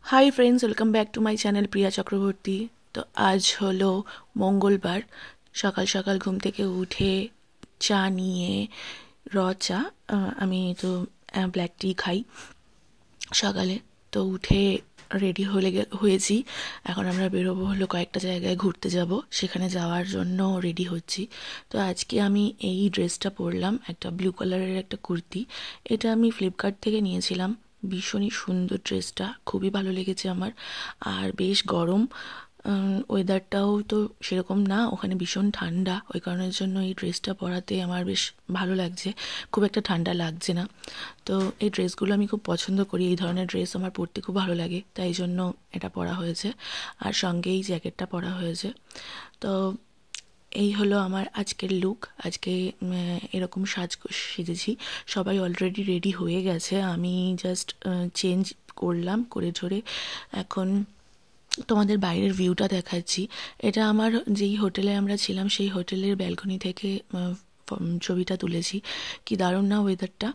High friends welcome back to my channel Priya Chakraborty. तो आज hello मंगलवार सकाल सकाल घुम थेके उठे चा निये र चा आमी तो ब्लैक टी खाई सकाले। तो उठे रेडी হয়েছি। এখন আমরা বেরোবো হলো কয়েকটা জায়গায় ঘুরতে যাব, সেখানে যাওয়ার জন্য রেডি হচ্ছি। তো আজকে আমি এই ড্রেসটা পরলাম, একটা ব্লু কালারের একটা কুর্তি। এটা আমি ফ্লিপকার্ট থেকে নিয়েছিলাম। ভীষণই সুন্দর ড্রেসটা, খুবই ভালো লেগেছে আমার। আর বেশ গরম, ওয়েদারটাও তো সেরকম না, ওখানে ভীষণ ঠান্ডা। ওই কারণের জন্য এই ড্রেসটা পরাতে আমার বেশ ভালো লাগছে, খুব একটা ঠান্ডা লাগছে না। তো এই ড্রেসগুলো আমি খুব পছন্দ করি, এই ধরনের ড্রেস আমার পরতে খুব ভালো লাগে, তাই জন্য এটা পরা হয়েছে। আর সঙ্গে এই জ্যাকেটটা পরা হয়েছে। তো এই হলো আমার আজকের লুক। আজকে এরকম সেজেছি। সবাই অলরেডি রেডি হয়ে গেছে, আমি জাস্ট চেঞ্জ করলাম, করে ঝরে এখন তোমাদের বাইরের ভিউটা দেখাচ্ছি। এটা আমার যেই হোটেলে আমরা ছিলাম সেই হোটেলের ব্যালকনি থেকে ছবিটা তুলেছি। কি দারুণ না ওয়েদারটা,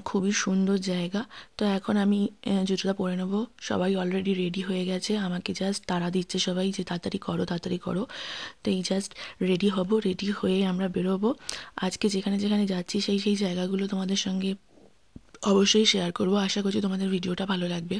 খুবই সুন্দর জায়গা। তো এখন আমি জুতোটা পরে নেবো। সবাই অলরেডি রেডি হয়ে গেছে, আমাকে জাস্ট তাড়া দিচ্ছে সবাই যে তাড়াতাড়ি করো তাড়াতাড়ি করো। তো এই জাস্ট রেডি হব, রেডি হয়ে আমরা বেরোবো। আজকে যেখানে যেখানে যাচ্ছি সেই জায়গাগুলো তোমাদের সঙ্গে অবশ্যই শেয়ার করব। আশা করছি তোমাদের ভিডিওটা ভালো লাগবে।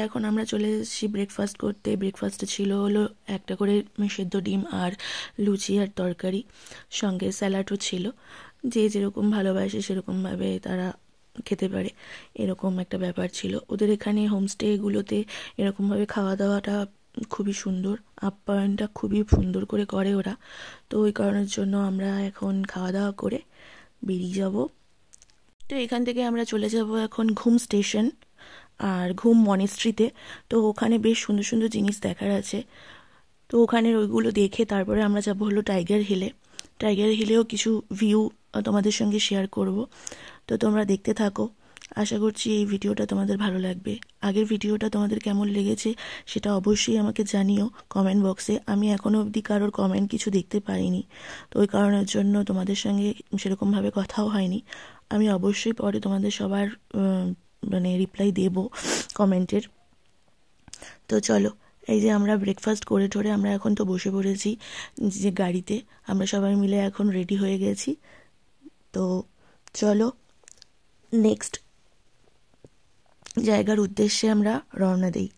এখন আমরা চলে এসেছি ব্রেকফাস্ট করতে। ব্রেকফাস্টে ছিল হলো একটা করে সেদ্ধ ডিম আর লুচি আর তরকারি, সঙ্গে স্যালাডও ছিল। যে যেরকম ভালোবাসে সেরকমভাবে তারা খেতে পারে, এরকম একটা ব্যাপার ছিল। ওদের এখানে হোমস্টেগুলোতে এরকমভাবে খাওয়া দাওয়াটা খুবই সুন্দর, আপ্যায়নটা খুবই সুন্দর করে ওরা। তো ওই কারণের জন্য আমরা এখন খাওয়া দাওয়া করে বেরিয়ে যাব। তো এখান থেকে আমরা চলে যাব এখন ঘুম স্টেশন আর ঘুম মনেস্ট্রিতে। তো ওখানে বেশ সুন্দর সুন্দর জিনিস দেখার আছে। তো ওখানের ওইগুলো দেখে তারপরে আমরা যাব হলো টাইগার হিলে। টাইগার হিলেও কিছু ভিউ তোমাদের সঙ্গে শেয়ার করব। তো তোমরা দেখতে থাকো, আশা করছি এই ভিডিওটা তোমাদের ভালো লাগবে। আগের ভিডিওটা তোমাদের কেমন লেগেছে সেটা অবশ্যই আমাকে জানিও কমেন্ট বক্সে। আমি এখনও অবধি কারোর কমেন্ট কিছু দেখতে পাইনি, তো ওই কারণের জন্য তোমাদের সঙ্গে সেরকমভাবে কথাও হয়নি। আমি অবশ্যই পরে তোমাদের সবার রিপ্লাই দেব কমেন্টের। তো চলো, এই যে আমরা ব্রেকফাস্ট করে ঠোরে আমরা এখন তো বসে পড়েছি যে গাড়িতে, আমরা সবাই মিলে এখন রেডি হয়ে গেছি। তো চলো নেক্সট জায়গার উদ্দেশ্যে আমরা রওনা দিই।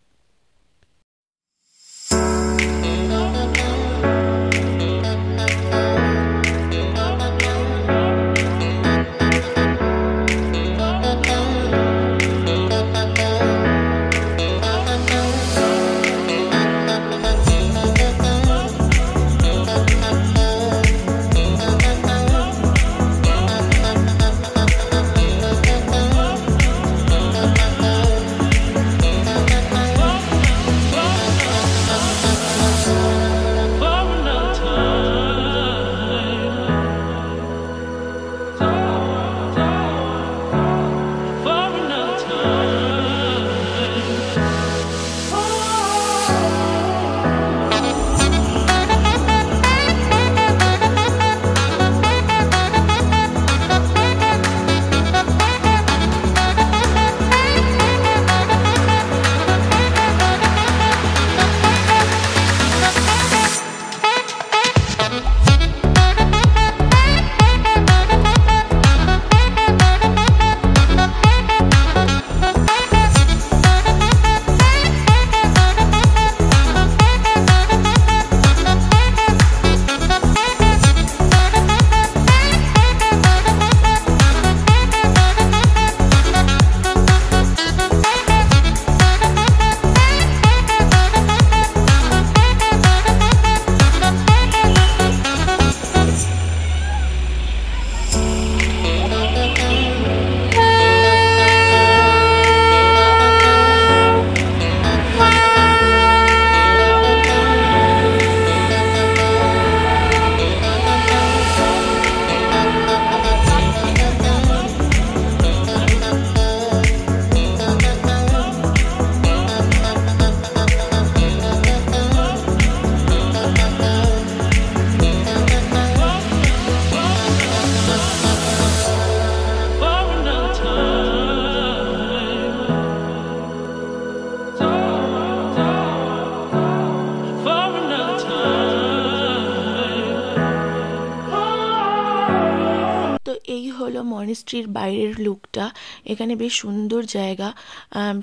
মনিস্ট্রির বাইরের লুকটা। এখানে বেশ সুন্দর জায়গা,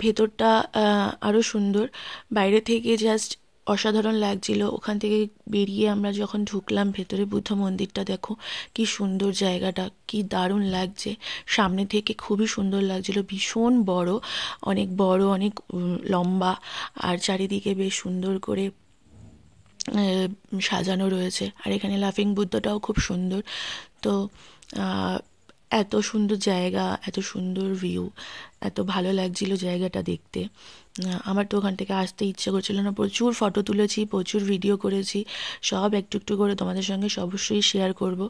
ভেতরটা আরও সুন্দর। বাইরে থেকে জাস্ট অসাধারণ লাগছিল। ওখান থেকে বেরিয়ে আমরা যখন ঢুকলাম ভেতরে, বুদ্ধ মন্দিরটা দেখো কি সুন্দর, জায়গাটা কি দারুণ লাগছে। সামনে থেকে খুবই সুন্দর লাগছিল, ভীষণ বড়, অনেক বড়, অনেক লম্বা, আর চারিদিকে বেশ সুন্দর করে সাজানো রয়েছে। আর এখানে লাফিং বুদ্ধটাও খুব সুন্দর। তো এত সুন্দর জায়গা, এত সুন্দর ভিউ, এত ভালো লাগছিল জায়গাটা দেখতে। আমার তো ওখান থেকে আসতে ইচ্ছে করছিল না। প্রচুর ফটো তুলেছি, প্রচুর ভিডিও করেছি, সব একটু একটু করে তোমাদের সঙ্গে অবশ্যই শেয়ার করব।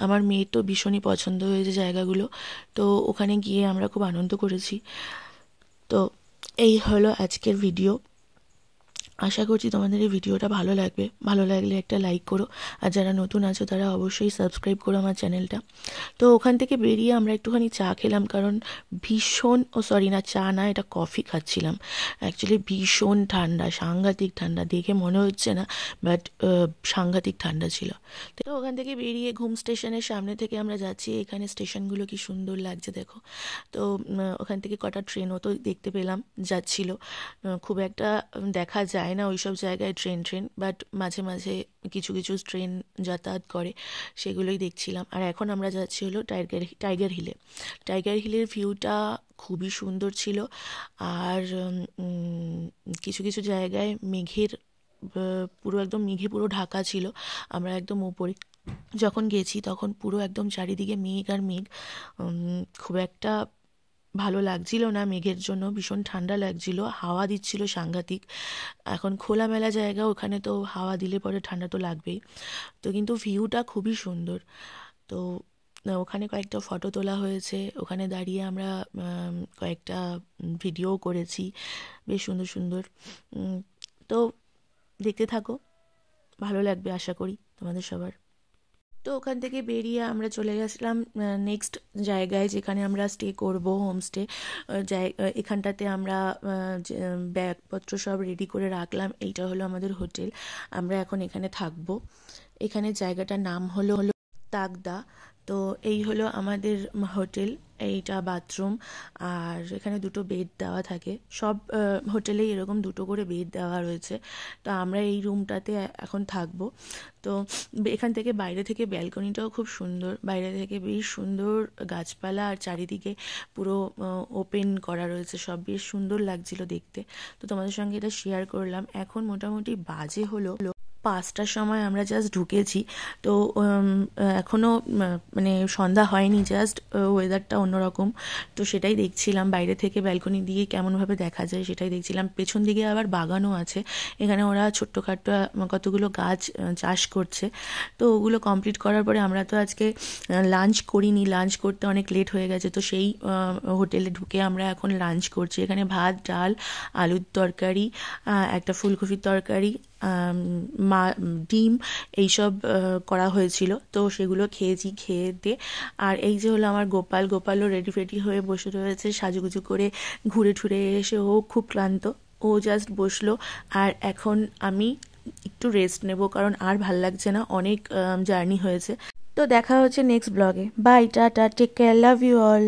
আমার মেয়ের তো ভীষণই পছন্দ হয়েছে জায়গাগুলো, তো ওখানে গিয়ে আমরা খুব আনন্দ করেছি। তো এই হলো আজকের ভিডিও। আশা করছি তোমাদের এই ভিডিওটা ভালো লাগবে। ভালো লাগলে একটা লাইক করো, আর যারা নতুন আছো তারা অবশ্যই সাবস্ক্রাইব করো আমার চ্যানেলটা। তো ওখান থেকে বেরিয়ে আমরা একটুখানি চা খেলাম, কারণ ভীষণ, না চা না, এটা কফি খাচ্ছিলাম। অ্যাকচুয়ালি ভীষণ ঠান্ডা, সাংঘাতিক ঠান্ডা, দেখে মনে হচ্ছে না, বাট সাংঘাতিক ঠান্ডা ছিল। তো ওখান থেকে বেরিয়ে ঘুম স্টেশনের সামনে থেকে আমরা যাচ্ছি। এখানে স্টেশনগুলো কি সুন্দর লাগছে দেখো। তো ওখান থেকে কটা ট্রেনও তো দেখতে পেলাম যাচ্ছিল। খুব একটা দেখা যায় না ওইসব জায়গায় ট্রেন, বাট মাঝে মাঝে কিছু কিছু ট্রেন যাতায়াত করে, সেগুলোই দেখছিলাম। আর এখন আমরা যাচ্ছি হলো টাইগার হিলে। টাইগার হিলের ভিউটা খুবই সুন্দর ছিল। আর কিছু কিছু জায়গায় মেঘের পুরো একদম মেঘে পুরো ঢাকা ছিল। আমরা একদম উপরে যখন গেছি তখন পুরো একদম চারিদিকে মেঘ আর মেঘ। খুব একটা ভালো লাগছিল না মেঘের জন্য, ভীষণ ঠান্ডা লাগছিল, হাওয়া দিচ্ছিল সাংঘাতিক। এখন খোলামেলা জায়গা, ওখানে তো হাওয়া দিলে পরে ঠান্ডা তো লাগবেই। তো কিন্তু ভিউটা খুবই সুন্দর। তো ওখানে কয়েকটা ফটো তোলা হয়েছে, ওখানে দাঁড়িয়ে আমরা কয়েকটা ভিডিও করেছি, বেশ সুন্দর সুন্দর। তো দেখতে থাকো, ভালো লাগবে আশা করি তোমাদের সবার। তো ওখান থেকে বেরিয়ে আমরা চলে গেছিলাম নেক্সট জায়গায়, যেখানে আমরা স্টে করব, হোমস্টে। এখানটাতে আমরা ব্যাগপত্র সব রেডি করে রাখলাম। এইটা হলো আমাদের হোটেল, আমরা এখন এখানে থাকবো। এখানে জায়গাটার নাম হলো তাকদা। তো এই হলো আমাদের হোটেল, এইটা বাথরুম, আর এখানে দুটো বেড দেওয়া থাকে। সব হোটেলেই এরকম দুটো করে বেড দেওয়া রয়েছে। তো আমরা এই রুমটাতে এখন থাকবো। তো এখান থেকে বাইরে থেকে ব্যালকনিটাও খুব সুন্দর, বাইরে থেকে বেশ সুন্দর গাছপালা, আর চারিদিকে পুরো ওপেন করা রয়েছে, সব বেশ সুন্দর লাগছিল দেখতে। তো তোমাদের সঙ্গে এটা শেয়ার করলাম। এখন মোটামুটি বাজে হলো 5টার সময়, আমরা জাস্ট ঢুকেছি। তো এখনও মানে সন্ধ্যা হয়নি, জাস্ট ওয়েদারটা অন্যরকম। তো সেটাই দেখছিলাম, বাইরে থেকে ব্যালকনি দিয়ে কেমনভাবে দেখা যায় সেটাই দেখছিলাম। পেছন দিকে আবার বাগানও আছে, এখানে ওরা ছোট্টখাট্টো কতগুলো গাছ চাষ করছে। তো ওগুলো কমপ্লিট করার পরে আমরা তো আজকে লাঞ্চ করিনি, লাঞ্চ করতে অনেক লেট হয়ে গেছে। তো সেই হোটেলে ঢুকে আমরা এখন লাঞ্চ করছি। এখানে ভাত, ডাল, আলুর তরকারি, একটা ফুলকপির তরকারি, ডিম, এইসব করা হয়েছিল। তো সেগুলো খেয়েছি, খেয়ে। আর এই যে হলো আমার গোপালও রেডি ফেডি হয়ে বসে রয়েছে সাজুগুজু করে। ঘুরে ঠুরে এসে ও খুব ক্লান্ত, ও জাস্ট বসলো। আর এখন আমি একটু রেস্ট নেব, কারণ আর ভাল লাগছে না, অনেক জার্নি হয়েছে। তো দেখা হচ্ছে next blog. Bye, tata, take care, love you all.